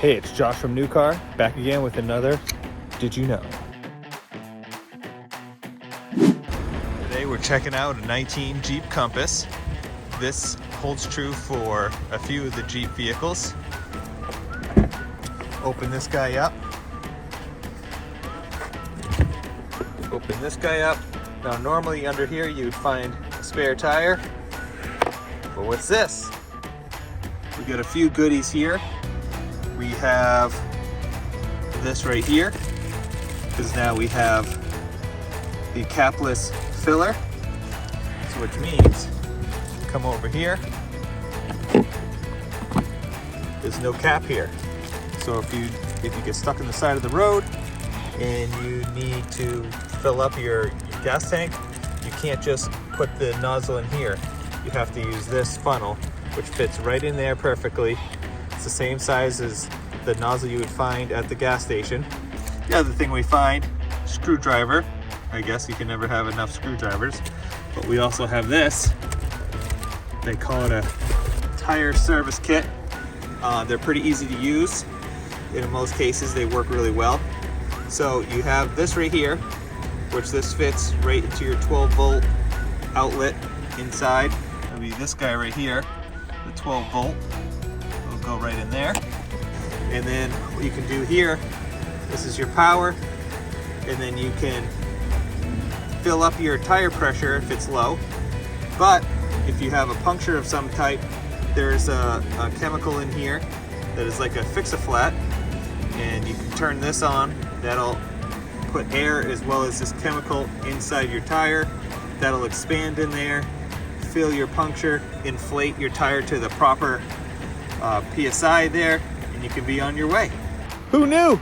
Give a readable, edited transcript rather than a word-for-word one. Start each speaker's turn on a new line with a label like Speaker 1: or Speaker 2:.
Speaker 1: Hey, it's Josh from New Car, back again with another Did You Know? Today we're checking out a 19 Jeep Compass. This holds true for a few of the Jeep vehicles. Open this guy up. Open this guy up. Now normally under here you'd find a spare tire. But what's this? We got a few goodies here. We have this right here, because now we have the Capless Filler. So which means, come over here, there's no cap here. So if you get stuck in the side of the road and you need to fill up your gas tank, you can't just put the nozzle in here. You have to use this funnel, which fits right in there perfectly. It's the same size as the nozzle you would find at the gas station. The other thing we find, screwdriver. I guess you can never have enough screwdrivers. But we also have this. They call it a tire service kit. They're pretty easy to use. In most cases, they work really well. So you have this right here, which this fits right into your 12-volt outlet inside. It'll be this guy right here, the 12-volt. Will go right in there. And then what you can do here, this is your power, and then you can fill up your tire pressure if it's low. But if you have a puncture of some type, there's a chemical in here that is like a fix-a-flat, and you can turn this on. That'll put air as well as this chemical inside your tire. That'll expand in there, fill your puncture, inflate your tire to the proper PSI there, and you can be on your way. Who knew?